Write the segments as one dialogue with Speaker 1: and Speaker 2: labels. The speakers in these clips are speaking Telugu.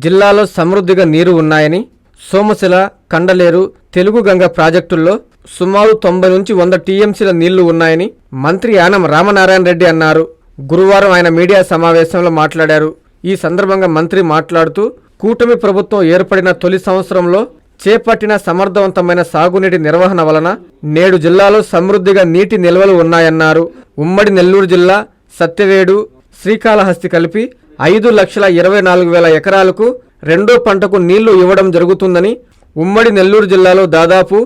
Speaker 1: జిల్లాలో సమృద్ధిగా నీరు ఉన్నాయని, సోమశిల, కండలేరు, తెలుగుగంగ ప్రాజెక్టుల్లో సుమారు 90 నుంచి 100 టీఎంసీల నీళ్లు ఉన్నాయని మంత్రి యానం రామనారాయణ రెడ్డి అన్నారు. గురువారం ఆయన మీడియా సమావేశంలో మాట్లాడారు. ఈ సందర్భంగా మంత్రి మాట్లాడుతూ, కూటమి ప్రభుత్వం ఏర్పడిన తొలి సంవత్సరంలో చేపట్టిన సమర్థవంతమైన సాగునీటి నిర్వహణ వలన నేడు జిల్లాలో సమృద్ధిగా నీటి నిల్వలు ఉన్నాయన్నారు. ఉమ్మడి నెల్లూరు జిల్లా సత్యవేడు, శ్రీకాళహస్తి కలిపి 5,24,000 ఎకరాలకు రెండో పంటకు నీళ్లు ఇవ్వడం జరుగుతుందని, ఉమ్మడి నెల్లూరు జిల్లాలో దాదాపు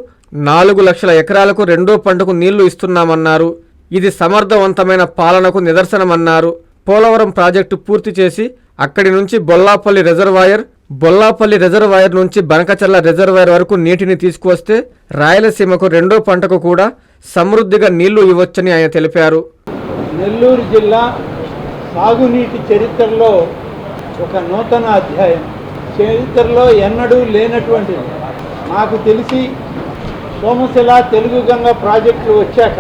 Speaker 1: 4 లక్షల ఎకరాలకు రెండో పంటకు నీళ్లు ఇస్తున్నామన్నారు. ఇది సమర్థవంతమైన పాలనకు నిదర్శనమన్నారు. పోలవరం ప్రాజెక్టు పూర్తి చేసి అక్కడి నుంచి బొల్లాపల్లి రిజర్వాయర్ నుంచి బనకచర్ల రిజర్వాయర్ వరకు నీటిని తీసుకువస్తే రాయలసీమకు రెండో పంటకు కూడా సమృద్ధిగా నీళ్లు ఇవ్వొచ్చని ఆయన తెలిపారు.
Speaker 2: నెల్లూరు జిల్లా సాగునీటి చరిత్రలో ఒక నూతన అధ్యాయం, చరిత్రలో ఎన్నడూ లేనటువంటిది. నాకు తెలిసి సోమశిల, తెలుగుగంగ ప్రాజెక్టులు వచ్చాక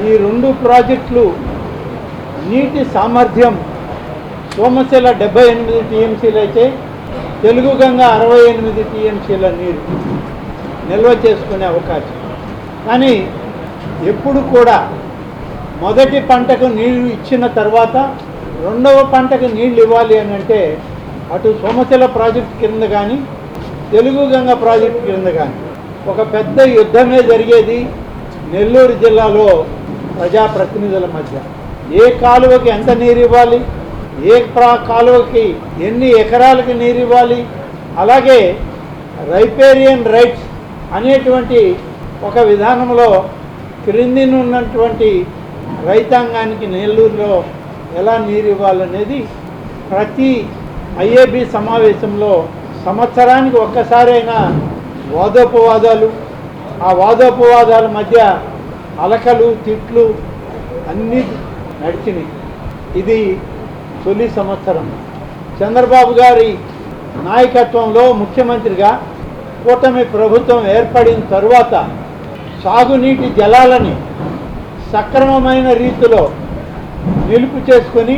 Speaker 2: ఈ రెండు ప్రాజెక్టులు నీటి సామర్థ్యం సోమశిల 78 టీఎంసీలు అయితే తెలుగుగంగ 68 టీఎంసీల నీరు నిల్వ చేసుకునే అవకాశం. కానీ ఎప్పుడు కూడా మొదటి పంటకు నీళ్లు ఇచ్చిన తర్వాత రెండవ పంటకు నీళ్లు ఇవ్వాలి అని అంటే అటు సోమశిల ప్రాజెక్టు కింద కానీ తెలుగుగంగ ప్రాజెక్టు కింద కానీ ఒక పెద్ద యుద్ధమే జరిగేది నెల్లూరు జిల్లాలో ప్రజాప్రతినిధుల మధ్య. ఏ కాలువకి ఎంత నీరు ఇవ్వాలి, ఏ కాలువకి ఎన్ని ఎకరాలకి నీరు ఇవ్వాలి, అలాగే రైపేరియన్ రైట్స్ అనేటువంటి ఒక విధానంలో క్రిందినున్నటువంటి రైతాంగానికి నెల్లూరులో ఎలా నీరు ఇవ్వాలనేది ప్రతి ఐఏబీ సమావేశంలో సంవత్సరానికి ఒక్కసారైనా వాదోపవాదాలు, ఆ వాదోపవాదాల మధ్య అలకలు, తిట్లు అన్నీ నడిచినాయి. ఇది తొలి సంవత్సరం. చంద్రబాబు గారి నాయకత్వంలో ముఖ్యమంత్రిగా కూటమి ప్రభుత్వం ఏర్పడిన తరువాత సాగునీటి జలాలని సక్రమమైన రీతిలో నిలుపు చేసుకొని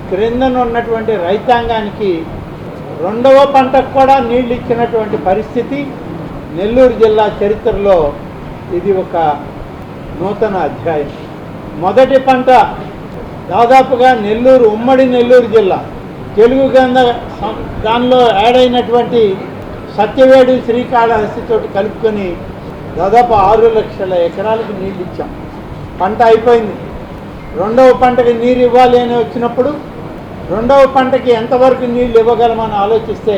Speaker 2: క్రిందనున్నటువంటి రైతాంగానికి రెండవ పంటకు కూడా నీళ్లు ఇచ్చినటువంటి పరిస్థితి నెల్లూరు జిల్లా చరిత్రలో ఇది ఒక నూతన అధ్యాయం. మొదటి పంట దాదాపుగా నెల్లూరు, ఉమ్మడి నెల్లూరు జిల్లా తెలుగుగంగ దానిలో యాడ్ అయినటువంటి సత్యవేడు, శ్రీకాళహస్తితో కలుపుకొని దాదాపు 6 లక్షల ఎకరాలకు నీళ్ళు ఇచ్చాం. పంట అయిపోయింది. రెండవ పంటకి నీరు ఇవ్వాలి అని వచ్చినప్పుడు రెండవ పంటకి ఎంతవరకు నీళ్ళు ఇవ్వగలమని ఆలోచిస్తే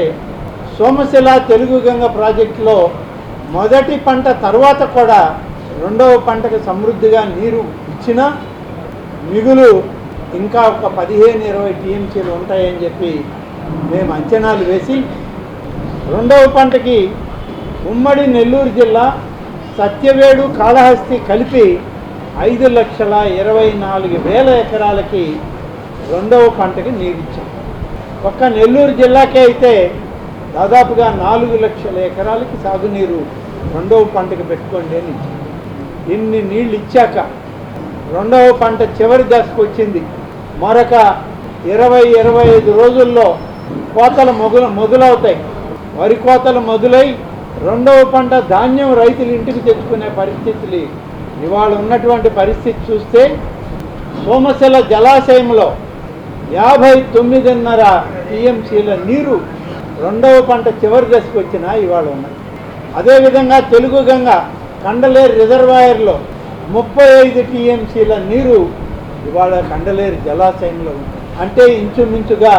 Speaker 2: సోమశిల, తెలుగుగంగ ప్రాజెక్టులో మొదటి పంట తర్వాత కూడా రెండవ పంటకు సమృద్ధిగా నీరు ఇచ్చినా మిగులు ఇంకా ఒక 15-20 టీఎంసీలు ఉంటాయని చెప్పి మేము అంచనాలు వేసి రెండవ పంటకి ఉమ్మడి నెల్లూరు జిల్లా సత్యవేడు, కాళహస్తి కలిపి 5,24,000 ఎకరాలకి రెండవ పంటకి నీరిచ్చాం. ఒక్క నెల్లూరు జిల్లాకే అయితే దాదాపుగా 4 లక్షల ఎకరాలకి సాగునీరు రెండవ పంటకి పెట్టుకోండి అని ఇచ్చాం. ఇన్ని నీళ్ళు ఇచ్చాక రెండవ పంట చివరి దశకు వచ్చింది. మరొక 20-25 రోజుల్లో కోతలు మొదలవుతాయి. వరి కోతలు మొదలై రెండవ పంట ధాన్యం రైతులు ఇంటికి తెచ్చుకునే పరిస్థితులు ఇవాళ ఉన్నటువంటి పరిస్థితి చూస్తే సోమశిల జలాశయంలో 59.5 టీఎంసీల నీరు రెండవ పంట చివరి దశకు వచ్చినా ఇవాళ ఉన్నాయి. అదేవిధంగా తెలుగుగంగ కండలేరు రిజర్వాయర్లో 35 టీఎంసీల నీరు ఇవాళ కండలేరు జలాశయంలో ఉంది. అంటే ఇంచుమించుగా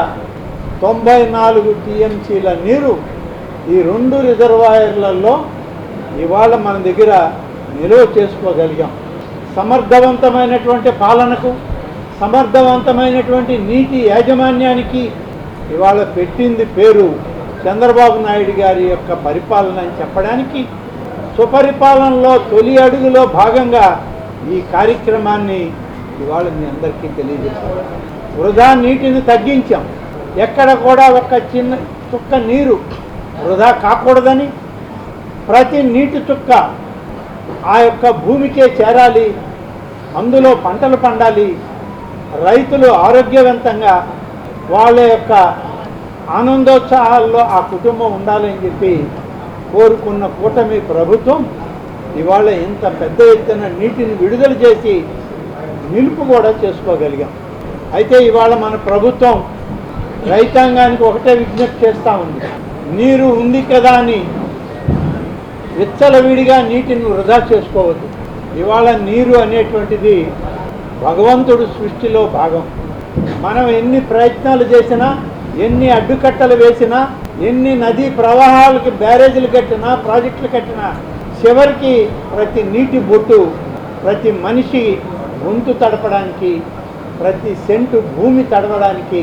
Speaker 2: 94 టీఎంసీల నీరు ఈ రెండు రిజర్వాయర్లలో ఇవాళ మన దగ్గర నిల్వ చేసుకోగలిగాం. సమర్థవంతమైనటువంటి పాలనకు, సమర్థవంతమైనటువంటి నీటి యాజమాన్యానికి ఇవాళ పెట్టింది పేరు చంద్రబాబు నాయుడు గారి యొక్క పరిపాలన అని చెప్పడానికి సుపరిపాలనలో తొలి అడుగులో భాగంగా ఈ కార్యక్రమాన్ని ఇవాళ మీ అందరికీ తెలియజేస్తాం. వృధా నీటిని తగ్గించాం. ఎక్కడ కూడా ఒక చిన్న చుక్క నీరు వృధా కాకూడదని ప్రతి నీటి చుక్క ఆ యొక్క భూమికే చేరాలి, అందులో పంటలు పండాలి, రైతులు ఆరోగ్యవంతంగా వాళ్ళ యొక్క ఆనందోత్సాహాల్లో ఆ కుటుంబం ఉండాలని చెప్పి కోరుకున్న కూటమి ప్రభుత్వం ఇవాళ ఇంత పెద్ద ఎత్తున నీటిని విడుదల చేసి నిలుపు కూడా చేసుకోగలిగాం. అయితే ఇవాళ మన ప్రభుత్వం రైతాంగానికి ఒకటే విజ్ఞప్తి చేస్తూ ఉంది, నీరు ఉంది కదా అని విచ్చలవిడిగా నీటిని వృధా చేసుకోవద్దు. ఇవాళ నీరు అనేటువంటిది భగవంతుడు సృష్టిలో భాగం. మనం ఎన్ని ప్రయత్నాలు చేసినా, ఎన్ని అడ్డుకట్టలు వేసినా, ఎన్ని నదీ ప్రవాహాలకి బ్యారేజీలు కట్టినా, ప్రాజెక్టులు కట్టినా, చివరికి ప్రతి నీటి బొట్టు ప్రతి మనిషి గొంతు తడపడానికి, ప్రతి సెంటు భూమి తడవడానికి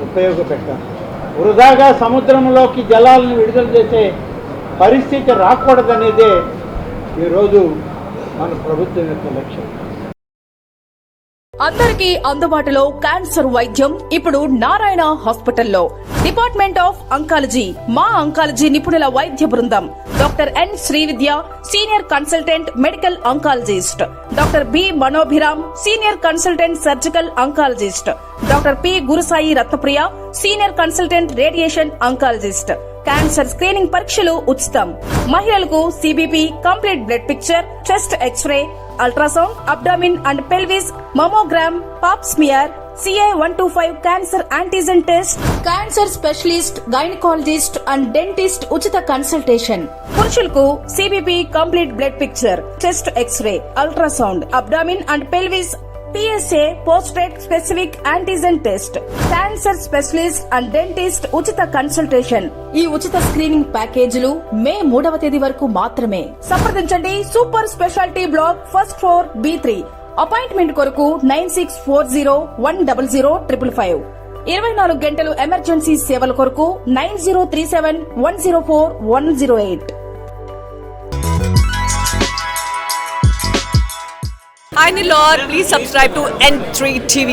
Speaker 2: ఉపయోగపెట్టాలి. వృధాగా సముద్రంలోకి జలాలను విడుదల చేసే పరిస్థితి రాకూడదనేదే ఈరోజు మన ప్రభుత్వం యొక్క లక్ష్యం.
Speaker 3: అందరికీ అందుబాటులో క్యాన్సర్ వైద్యం ఇప్పుడు నారాయణ హాస్పిటల్లో. డిపార్ట్మెంట్ ఆఫ్ అంకాలజీ, మా అంకాలజీ నిపుణుల వైద్య బృందం. Doctor N Srividya, senior consultant medical oncologist. Doctor B Manobhiram, senior consultant surgical oncologist. Doctor P Gurusai Ratnapriya, senior consultant radiation oncologist. Cancer screening పరీక్షలు ఉచితం. మహిళలకు CBP, complete blood picture, chest X ray, ultrasound, abdomen and pelvis, mammogram, pap smear, CA-125 cancer antigen test, cancer specialist, gynaecologist and dentist ఉచిత కన్సల్టేషన్. పురుషులకు CBP, complete blood picture, chest X ray, ultrasound, abdomen and pelvis, PSA పోస్ట్రేట్ specific antigen test, cancer specialist and dentist ఉచిత కన్సల్టేషన్. ఈ ఉచిత స్క్రీనింగ్ ప్యాకేజీలు మే 3వ తేదీ వరకు మాత్రమే. సంప్రదించండి super speciality block, first floor, B3. Appointment కొరకు 9640100555. 24 గంటలు ఎమర్జెన్సీ సేవల కొరకు 9037104108.
Speaker 4: Hi Nilor, please subscribe to N3 TV.